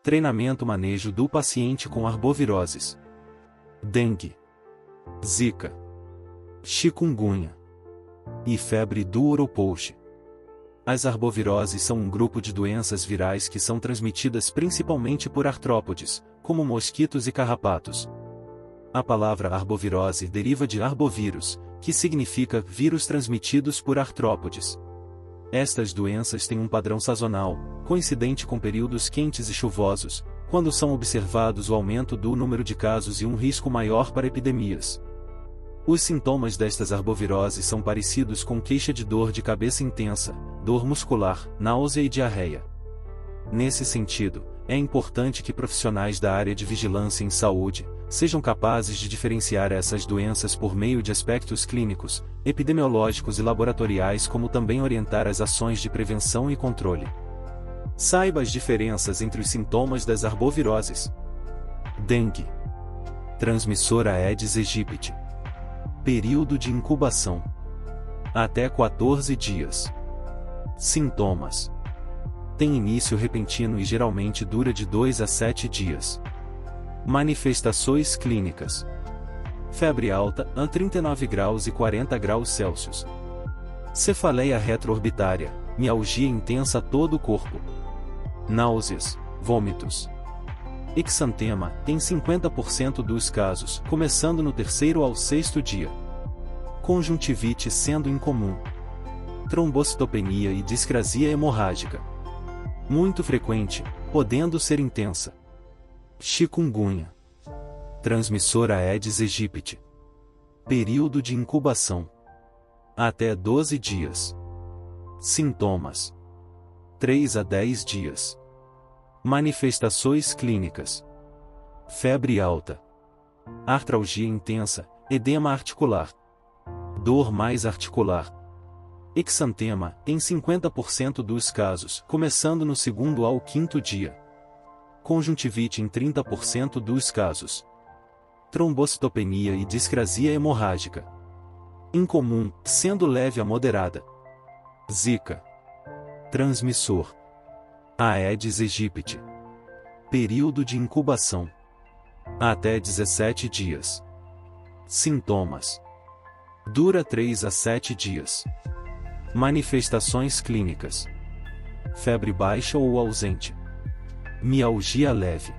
Treinamento manejo do paciente com arboviroses. Dengue, Zika, chikungunya e febre do Oropouche. As arboviroses são um grupo de doenças virais que são transmitidas principalmente por artrópodes, como mosquitos e carrapatos. A palavra arbovirose deriva de arbovírus, que significa vírus transmitidos por artrópodes. Estas doenças têm um padrão sazonal, coincidente com períodos quentes e chuvosos, quando são observados o aumento do número de casos e um risco maior para epidemias. Os sintomas destas arboviroses são parecidos com queixa de dor de cabeça intensa, dor muscular, náusea e diarreia. Nesse sentido, é importante que profissionais da área de vigilância em saúde sejam capazes de diferenciar essas doenças por meio de aspectos clínicos, epidemiológicos e laboratoriais, como também orientar as ações de prevenção e controle. Saiba as diferenças entre os sintomas das arboviroses. Dengue. Transmissora Aedes aegypti. Período de incubação: até 14 dias. Sintomas: tem início repentino e geralmente dura de 2 a 7 dias. Manifestações clínicas: febre alta, a 39 graus e 40 graus Celsius. Cefaleia retroorbitária, mialgia intensa a todo o corpo. Náuseas, vômitos. Exantema, em 50% dos casos, começando no 3º ao 6º dia. Conjuntivite sendo incomum. Trombocitopenia e discrasia hemorrágica. Muito frequente, podendo ser intensa. Chikungunya. Transmissora Aedes aegypti. Período de incubação: até 12 dias. Sintomas: 3 a 10 dias. Manifestações clínicas: febre alta, artralgia intensa, edema articular, dor mais articular. Exantema, em 50% dos casos, começando no 2º ao 5º dia. Conjuntivite em 30% dos casos. Trombocitopenia e discrasia hemorrágica. Incomum, sendo leve a moderada. Zika. Transmissor: Aedes aegypti. Período de incubação: até 17 dias. Sintomas: dura 3 a 7 dias. Manifestações clínicas: febre baixa ou ausente. Mialgia leve.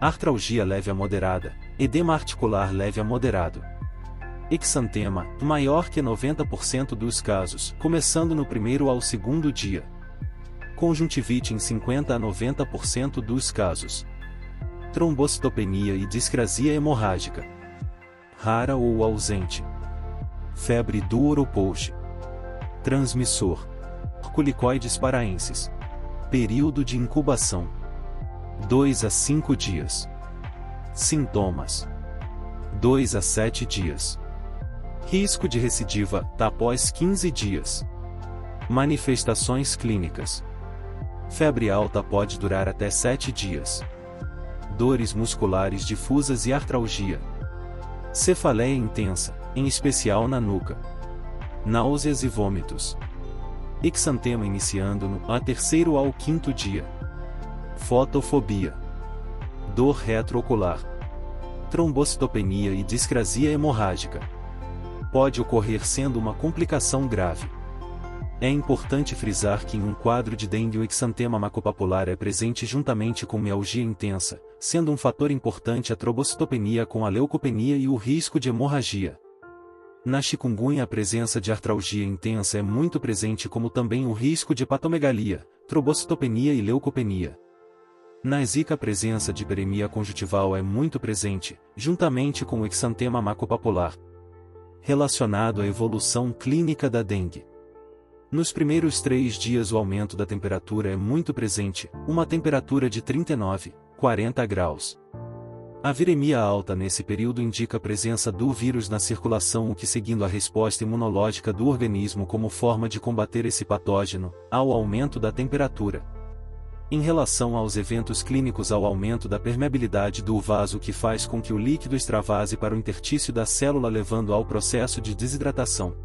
Artralgia leve a moderada, edema articular leve a moderado. Exantema, maior que 90% dos casos, começando no 1º ao 2º dia. Conjuntivite em 50 a 90% dos casos. Trombocitopenia e discrasia hemorrágica. Rara ou ausente. Febre do Oropouche. Transmissor: Culicoides paraensis. Período de incubação: 2 a 5 dias. Sintomas: 2 a 7 dias. Risco de recidiva, após 15 dias. Manifestações clínicas: febre alta pode durar até 7 dias. Dores musculares difusas e artralgia. Cefaleia intensa, em especial na nuca. Náuseas e vômitos. Exantema iniciando no 3º ao 5º dia. Fotofobia. Dor retroocular. Trombocitopenia e discrasia hemorrágica. Pode ocorrer sendo uma complicação grave. É importante frisar que em um quadro de dengue o exantema maculopapular é presente juntamente com mialgia intensa, sendo um fator importante a trombocitopenia com a leucopenia e o risco de hemorragia. Na chikungunya a presença de artralgia intensa é muito presente, como também o risco de hepatomegalia, trombocitopenia e leucopenia. Na Zika a presença de hiperemia conjuntival é muito presente, juntamente com o exantema maculopapular. Relacionado à evolução clínica da dengue. Nos primeiros 3 dias o aumento da temperatura é muito presente, uma temperatura de 39, 40 graus. A viremia alta nesse período indica a presença do vírus na circulação, o que, seguindo a resposta imunológica do organismo como forma de combater esse patógeno, ao aumento da temperatura. Em relação aos eventos clínicos, ao aumento da permeabilidade do vaso, que faz com que o líquido extravase para o intertício da célula, levando ao processo de desidratação.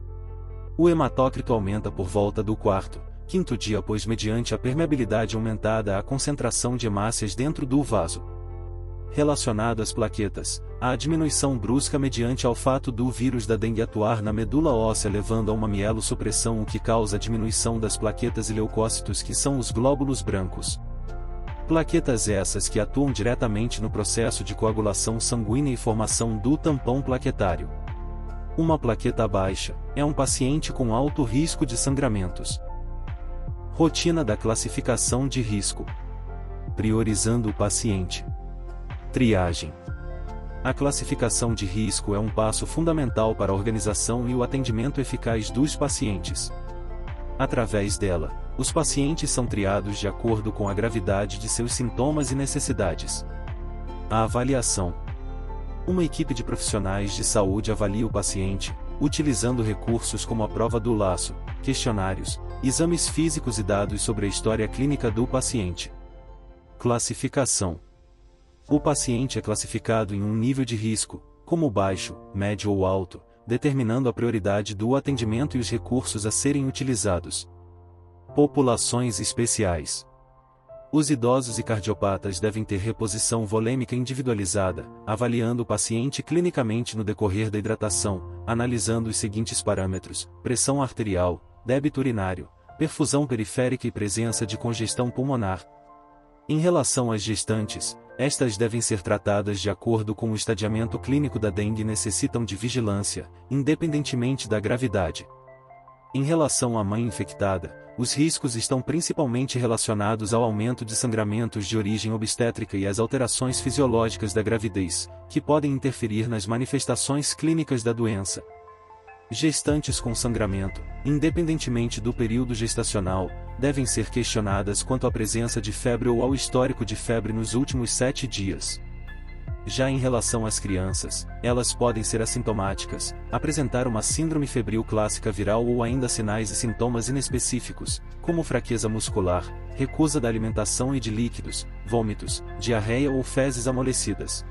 O hematócrito aumenta por volta do 4º, quinto dia após mediante a permeabilidade aumentada à concentração de hemácias dentro do vaso. Relacionado às plaquetas, há a diminuição brusca mediante ao fato do vírus da dengue atuar na medula óssea levando a uma mielossupressão, o que causa a diminuição das plaquetas e leucócitos, que são os glóbulos brancos. Plaquetas essas que atuam diretamente no processo de coagulação sanguínea e formação do tampão plaquetário. Uma plaqueta baixa é um paciente com alto risco de sangramentos. Rotina da classificação de risco. Priorizando o paciente. Triagem. A classificação de risco é um passo fundamental para a organização e o atendimento eficaz dos pacientes. Através dela, os pacientes são triados de acordo com a gravidade de seus sintomas e necessidades. A avaliação. Uma equipe de profissionais de saúde avalia o paciente, utilizando recursos como a prova do laço, questionários, exames físicos e dados sobre a história clínica do paciente. Classificação. O paciente é classificado em um nível de risco, como baixo, médio ou alto, determinando a prioridade do atendimento e os recursos a serem utilizados. Populações especiais. Os idosos e cardiopatas devem ter reposição volêmica individualizada, avaliando o paciente clinicamente no decorrer da hidratação, analisando os seguintes parâmetros: pressão arterial, débito urinário, perfusão periférica e presença de congestão pulmonar. Em relação às gestantes, estas devem ser tratadas de acordo com o estadiamento clínico da dengue e necessitam de vigilância, independentemente da gravidade. Em relação à mãe infectada, os riscos estão principalmente relacionados ao aumento de sangramentos de origem obstétrica e às alterações fisiológicas da gravidez, que podem interferir nas manifestações clínicas da doença. Gestantes com sangramento, independentemente do período gestacional, devem ser questionadas quanto à presença de febre ou ao histórico de febre nos últimos 7 dias. Já em relação às crianças, elas podem ser assintomáticas, apresentar uma síndrome febril clássica viral ou ainda sinais e sintomas inespecíficos, como fraqueza muscular, recusa da alimentação e de líquidos, vômitos, diarreia ou fezes amolecidas.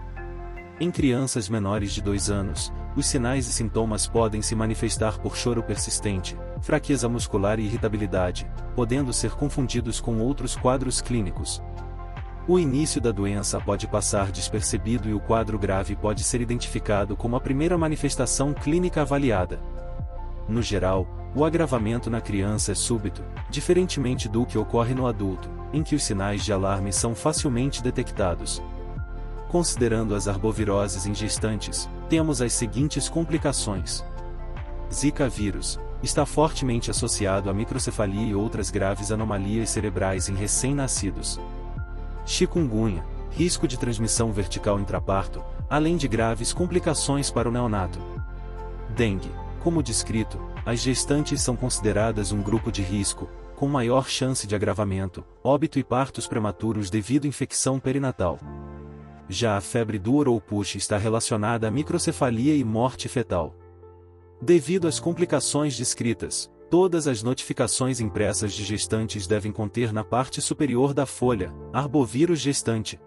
Em crianças menores de 2 anos, os sinais e sintomas podem se manifestar por choro persistente, fraqueza muscular e irritabilidade, podendo ser confundidos com outros quadros clínicos. O início da doença pode passar despercebido e o quadro grave pode ser identificado como a primeira manifestação clínica avaliada. No geral, o agravamento na criança é súbito, diferentemente do que ocorre no adulto, em que os sinais de alarme são facilmente detectados. Considerando as arboviroses em gestantes, temos as seguintes complicações. Zika vírus está fortemente associado à microcefalia e outras graves anomalias cerebrais em recém-nascidos. Chikungunya, risco de transmissão vertical intraparto, além de graves complicações para o neonato. Dengue, como descrito, as gestantes são consideradas um grupo de risco, com maior chance de agravamento, óbito e partos prematuros devido à infecção perinatal. Já a febre do Oropouche está relacionada à microcefalia e morte fetal. Devido às complicações descritas, todas as notificações impressas de gestantes devem conter na parte superior da folha, arbovírus gestante,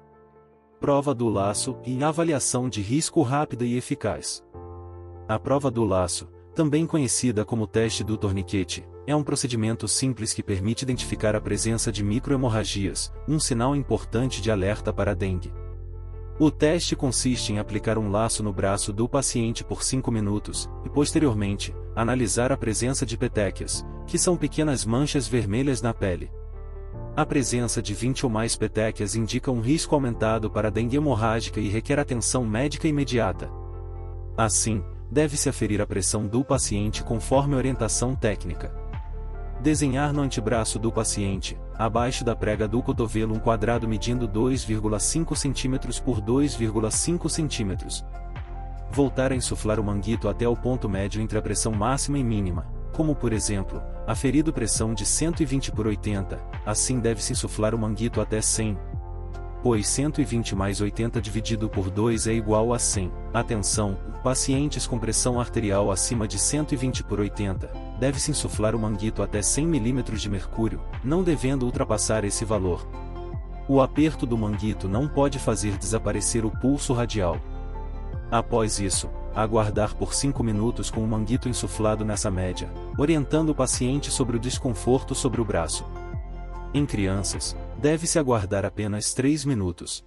prova do laço e avaliação de risco rápida e eficaz. A prova do laço, também conhecida como teste do torniquete, é um procedimento simples que permite identificar a presença de microhemorragias, um sinal importante de alerta para a dengue. O teste consiste em aplicar um laço no braço do paciente por 5 minutos, e posteriormente, analisar a presença de petequias, que são pequenas manchas vermelhas na pele. A presença de 20 ou mais petequias indica um risco aumentado para dengue hemorrágica e requer atenção médica imediata. Assim, deve-se aferir a pressão do paciente conforme a orientação técnica. Desenhar no antebraço do paciente, abaixo da prega do cotovelo, um quadrado medindo 2,5 cm por 2,5 cm. Voltar a insuflar o manguito até o ponto médio entre a pressão máxima e mínima, como por exemplo, aferido pressão de 120 por 80, assim deve-se insuflar o manguito até 100. Pois 120 mais 80 dividido por 2 é igual a 100. Atenção, pacientes com pressão arterial acima de 120 por 80, deve-se insuflar o manguito até 100 mm de mercúrio, não devendo ultrapassar esse valor. O aperto do manguito não pode fazer desaparecer o pulso radial. Após isso, aguardar por 5 minutos com o manguito insuflado nessa média, orientando o paciente sobre o desconforto sobre o braço. Em crianças, deve-se aguardar apenas 3 minutos.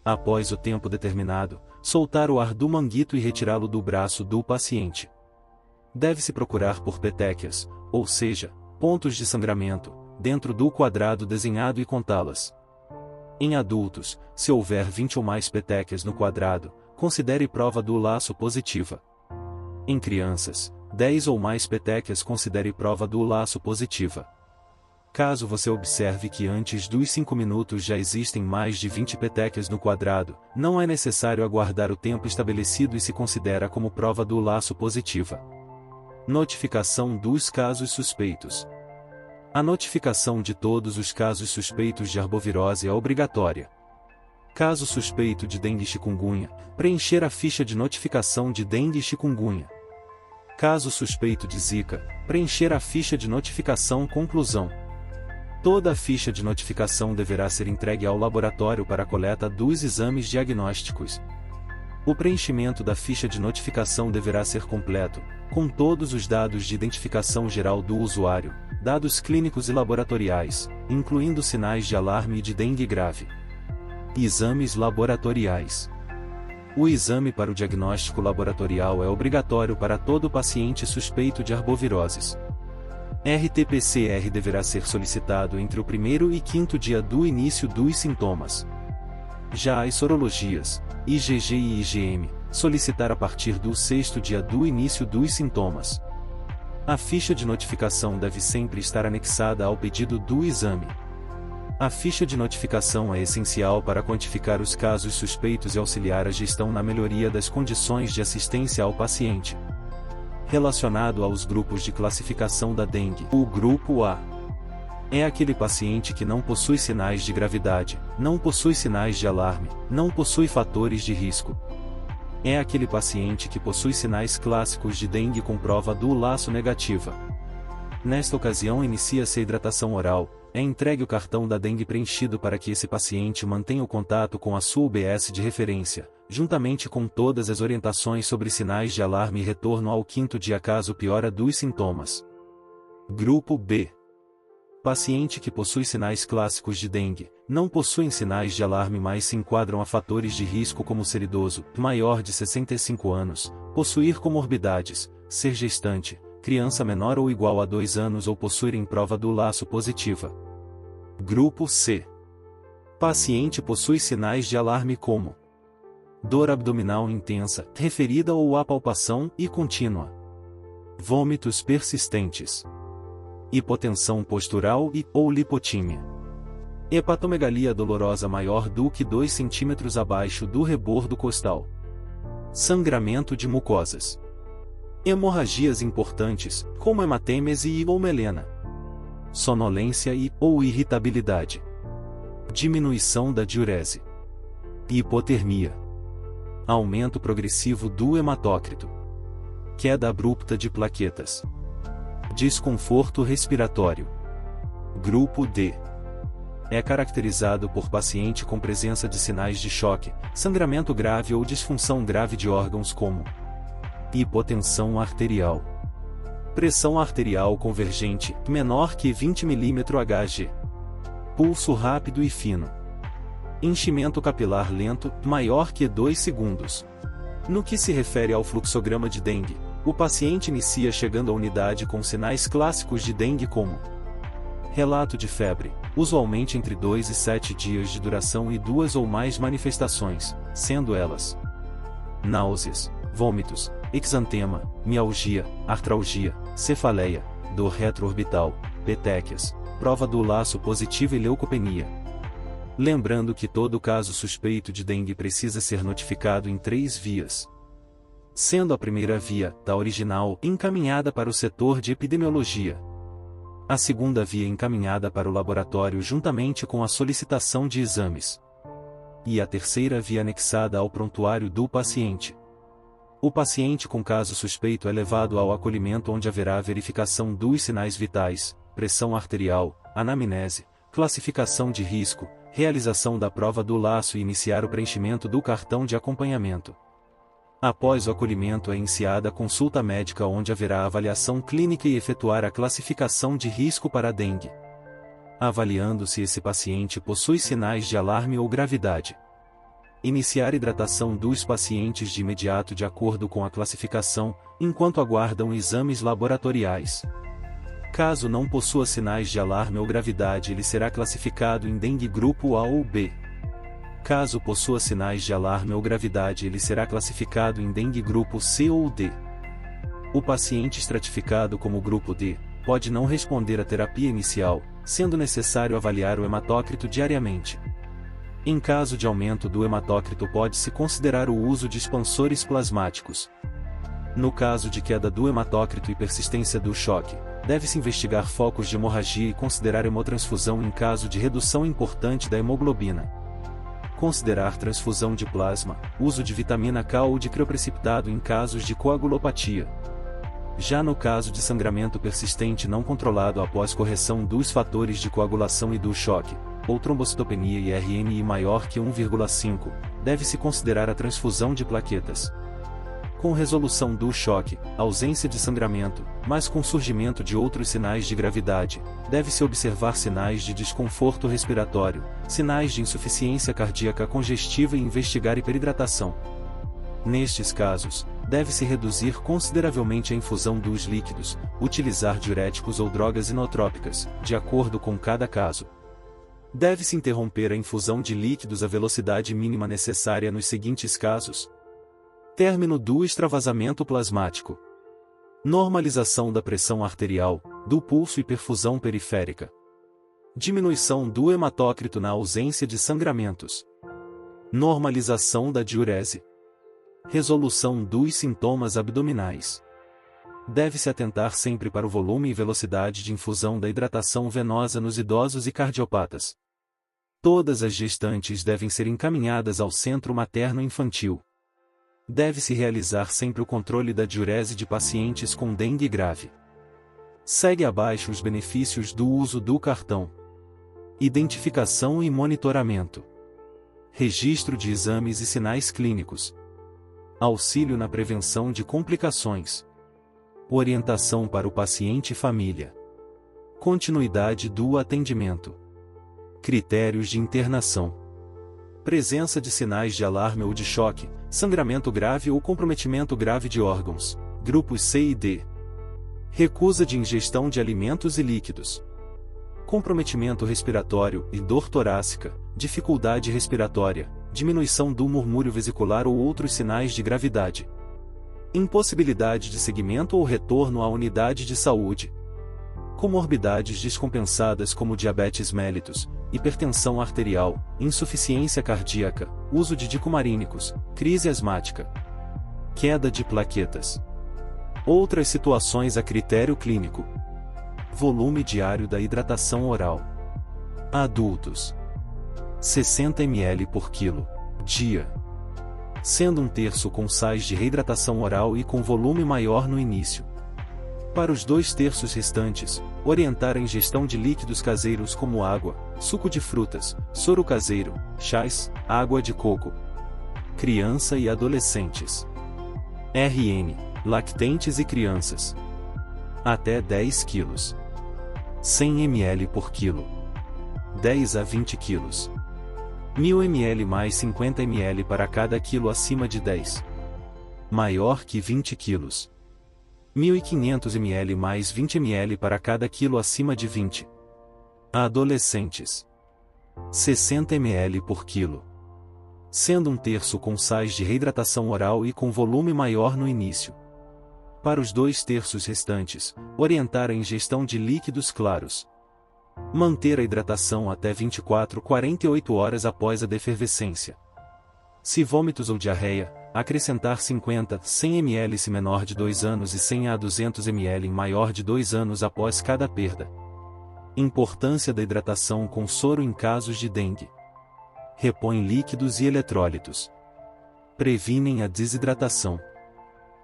Após o tempo determinado, soltar o ar do manguito e retirá-lo do braço do paciente. Deve-se procurar por petequias, ou seja, pontos de sangramento, dentro do quadrado desenhado e contá-las. Em adultos, se houver 20 ou mais petequias no quadrado, considere prova do laço positiva. Em crianças, 10 ou mais petequias considere prova do laço positiva. Caso você observe que antes dos 5 minutos já existem mais de 20 petequias no quadrado, não é necessário aguardar o tempo estabelecido e se considera como prova do laço positiva. Notificação dos casos suspeitos. A notificação de todos os casos suspeitos de arbovirose é obrigatória. Caso suspeito de dengue e chikungunya, preencher a ficha de notificação de dengue e chikungunya. Caso suspeito de zika, preencher a ficha de notificação conclusão. Toda a ficha de notificação deverá ser entregue ao laboratório para a coleta dos exames diagnósticos. O preenchimento da ficha de notificação deverá ser completo, com todos os dados de identificação geral do usuário, dados clínicos e laboratoriais, incluindo sinais de alarme e de dengue grave. Exames laboratoriais. O exame para o diagnóstico laboratorial é obrigatório para todo paciente suspeito de arboviroses. RT-PCR deverá ser solicitado entre o primeiro e quinto dia do início dos sintomas. Já as sorologias, IgG e IgM, solicitar a partir do sexto dia do início dos sintomas. A ficha de notificação deve sempre estar anexada ao pedido do exame. A ficha de notificação é essencial para quantificar os casos suspeitos e auxiliar a gestão na melhoria das condições de assistência ao paciente. Relacionado aos grupos de classificação da dengue, o grupo A é aquele paciente que não possui sinais de gravidade, não possui sinais de alarme, não possui fatores de risco. É aquele paciente que possui sinais clássicos de dengue com prova do laço negativa. Nesta ocasião inicia-se a hidratação oral, é entregue o cartão da dengue preenchido para que esse paciente mantenha o contato com a sua UBS de referência, juntamente com todas as orientações sobre sinais de alarme e retorno ao quinto dia caso piora dos sintomas. Grupo B. Paciente que possui sinais clássicos de dengue, não possuem sinais de alarme mas se enquadram a fatores de risco como ser idoso, maior de 65 anos, possuir comorbidades, ser gestante, criança menor ou igual a 2 anos ou possuírem prova do laço positiva. Grupo C. Paciente possui sinais de alarme como dor abdominal intensa, referida ou apalpação e contínua, vômitos persistentes, hipotensão postural ou lipotímia, hepatomegalia dolorosa maior do que 2 cm abaixo do rebordo costal, sangramento de mucosas, hemorragias importantes, como hematêmese ou melena, sonolência ou irritabilidade, diminuição da diurese, hipotermia, aumento progressivo do hematócrito, queda abrupta de plaquetas, desconforto respiratório. Grupo D. É caracterizado por paciente com presença de sinais de choque, sangramento grave ou disfunção grave de órgãos como hipotensão arterial, pressão arterial convergente, menor que 20 mmHg, pulso rápido e fino, enchimento capilar lento, maior que 2 segundos. No que se refere ao fluxograma de dengue, o paciente inicia chegando à unidade com sinais clássicos de dengue como relato de febre, usualmente entre 2 e 7 dias de duração e 2 ou mais manifestações, sendo elas náuseas, vômitos, exantema, mialgia, artralgia, cefaleia, dor retroorbital, petequias, prova do laço positiva e leucopenia. Lembrando que todo caso suspeito de dengue precisa ser notificado em 3 vias. Sendo a primeira via, da original, encaminhada para o setor de epidemiologia. A segunda via encaminhada para o laboratório juntamente com a solicitação de exames. E a terceira via anexada ao prontuário do paciente. O paciente com caso suspeito é levado ao acolhimento onde haverá verificação dos sinais vitais, pressão arterial, anamnese, classificação de risco, realização da prova do laço e iniciar o preenchimento do cartão de acompanhamento. Após o acolhimento é iniciada a consulta médica onde haverá avaliação clínica e efetuar a classificação de risco para a dengue, avaliando se esse paciente possui sinais de alarme ou gravidade. Iniciar hidratação dos pacientes de imediato de acordo com a classificação, enquanto aguardam exames laboratoriais. Caso não possua sinais de alarme ou gravidade, ele será classificado em dengue grupo A ou B. Caso possua sinais de alarme ou gravidade, ele será classificado em dengue grupo C ou D. O paciente estratificado como grupo D pode não responder à terapia inicial, sendo necessário avaliar o hematócrito diariamente. Em caso de aumento do hematócrito, pode-se considerar o uso de expansores plasmáticos. No caso de queda do hematócrito e persistência do choque, deve-se investigar focos de hemorragia e considerar hemotransfusão em caso de redução importante da hemoglobina. Considerar transfusão de plasma, uso de vitamina K ou de crioprecipitado em casos de coagulopatia. Já no caso de sangramento persistente não controlado após correção dos fatores de coagulação e do choque, ou trombocitopenia e RMI maior que 1,5, deve-se considerar a transfusão de plaquetas. Com resolução do choque, ausência de sangramento, mas com surgimento de outros sinais de gravidade, deve-se observar sinais de desconforto respiratório, sinais de insuficiência cardíaca congestiva e investigar hiperidratação. Nestes casos, deve-se reduzir consideravelmente a infusão dos líquidos, utilizar diuréticos ou drogas inotrópicas, de acordo com cada caso. Deve-se interromper a infusão de líquidos à velocidade mínima necessária nos seguintes casos: término do extravasamento plasmático, normalização da pressão arterial, do pulso e perfusão periférica, diminuição do hematócrito na ausência de sangramentos, normalização da diurese, resolução dos sintomas abdominais. Deve-se atentar sempre para o volume e velocidade de infusão da hidratação venosa nos idosos e cardiopatas. Todas as gestantes devem ser encaminhadas ao centro materno-infantil. Deve-se realizar sempre o controle da diurese de pacientes com dengue grave. Segue abaixo os benefícios do uso do cartão: identificação e monitoramento, registro de exames e sinais clínicos, auxílio na prevenção de complicações, orientação para o paciente e família, continuidade do atendimento, critérios de internação, presença de sinais de alarme ou de choque, sangramento grave ou comprometimento grave de órgãos, grupos C e D, recusa de ingestão de alimentos e líquidos, comprometimento respiratório e dor torácica, dificuldade respiratória, diminuição do murmúrio vesicular ou outros sinais de gravidade, impossibilidade de seguimento ou retorno à unidade de saúde, comorbidades descompensadas como diabetes mellitus, hipertensão arterial, insuficiência cardíaca, uso de dicumarínicos, crise asmática, queda de plaquetas. Outras situações a critério clínico: volume diário da hidratação oral. Adultos: 60 ml por quilo, dia, sendo 1/3 com sais de reidratação oral e com volume maior no início. Para os 2/3 restantes, orientar a ingestão de líquidos caseiros como água, suco de frutas, soro caseiro, chás, água de coco. Criança e adolescentes. RN, lactentes e crianças. Até 10 kg. 100 ml por quilo. 10 a 20 kg. 1000 ml mais 50 ml para cada quilo acima de 10. Maior que 20 kg. 1500 ml mais 20 ml para cada quilo acima de 20. Adolescentes. 60 ml por quilo. Sendo 1/3 com sais de reidratação oral e com volume maior no início. Para os 2/3 restantes, orientar a ingestão de líquidos claros. Manter a hidratação até 24-48 horas após a defervescência. Se vômitos ou diarreia, acrescentar 50-100 ml se menor de 2 anos e 100 a 200 ml em maior de 2 anos após cada perda. Importância da hidratação com soro em casos de dengue. Repõe líquidos e eletrólitos. Previnem a desidratação.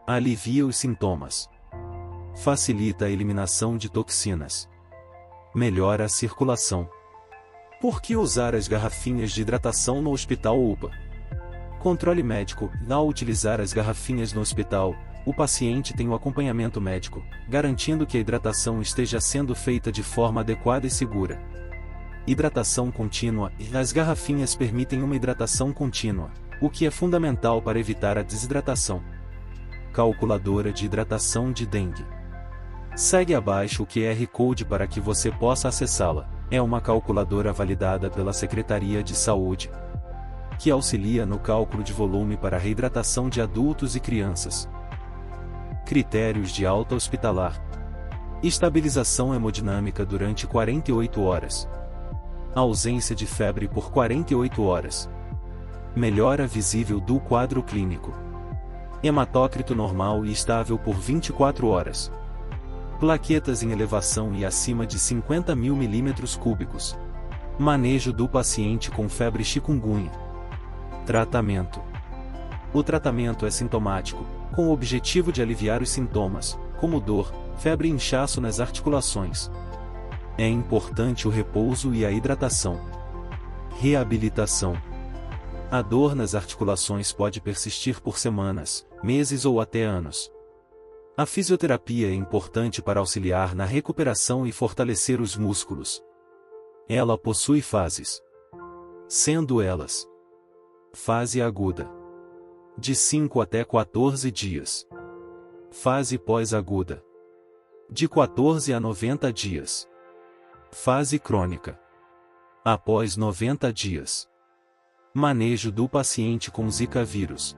Alivia os sintomas. Facilita a eliminação de toxinas. Melhora a circulação. Por que usar as garrafinhas de hidratação no hospital UPA? Controle médico. Ao utilizar as garrafinhas no hospital, o paciente tem o acompanhamento médico, garantindo que a hidratação esteja sendo feita de forma adequada e segura. Hidratação contínua. As garrafinhas permitem uma hidratação contínua, o que é fundamental para evitar a desidratação. Calculadora de hidratação de dengue. Segue abaixo o QR Code para que você possa acessá-la. É uma calculadora validada pela Secretaria de Saúde, que auxilia no cálculo de volume para a reidratação de adultos e crianças. Critérios de alta hospitalar. Estabilização hemodinâmica durante 48 horas. Ausência de febre por 48 horas. Melhora visível do quadro clínico. Hematócrito normal e estável por 24 horas. Plaquetas em elevação e acima de 50.000 mm3. Manejo do paciente com febre chikungunya. Tratamento. O tratamento é sintomático, com o objetivo de aliviar os sintomas, como dor, febre e inchaço nas articulações. É importante o repouso e a hidratação. Reabilitação. A dor nas articulações pode persistir por semanas, meses ou até anos. A fisioterapia é importante para auxiliar na recuperação e fortalecer os músculos. Ela possui fases, sendo elas: fase aguda, de 5 até 14 dias. Fase pós-aguda, de 14 a 90 dias. Fase crônica, após 90 dias. Manejo do paciente com Zika vírus.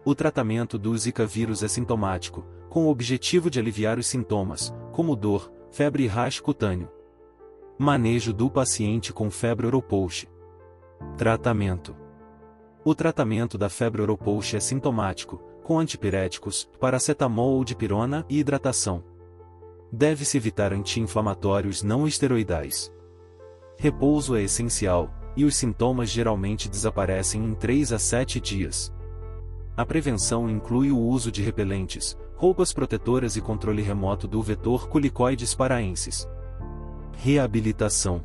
O tratamento do Zika vírus é sintomático, com o objetivo de aliviar os sintomas, como dor, febre e rash cutâneo. Manejo do paciente com febre oropouche. Tratamento. O tratamento da febre oropouche é sintomático, com antipiréticos, paracetamol ou dipirona e hidratação. Deve-se evitar anti-inflamatórios não esteroidais. Repouso é essencial, e os sintomas geralmente desaparecem em 3 a 7 dias. A prevenção inclui o uso de repelentes, roupas protetoras e controle remoto do vetor Culicoides paraensis. Reabilitação.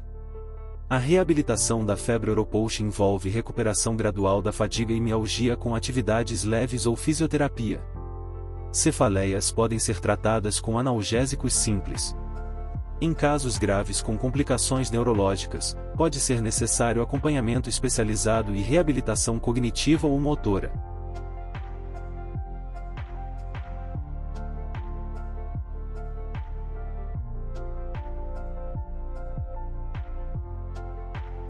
A reabilitação da febre oropouche envolve recuperação gradual da fadiga e mialgia com atividades leves ou fisioterapia. Cefaleias podem ser tratadas com analgésicos simples. Em casos graves com complicações neurológicas, pode ser necessário acompanhamento especializado e reabilitação cognitiva ou motora.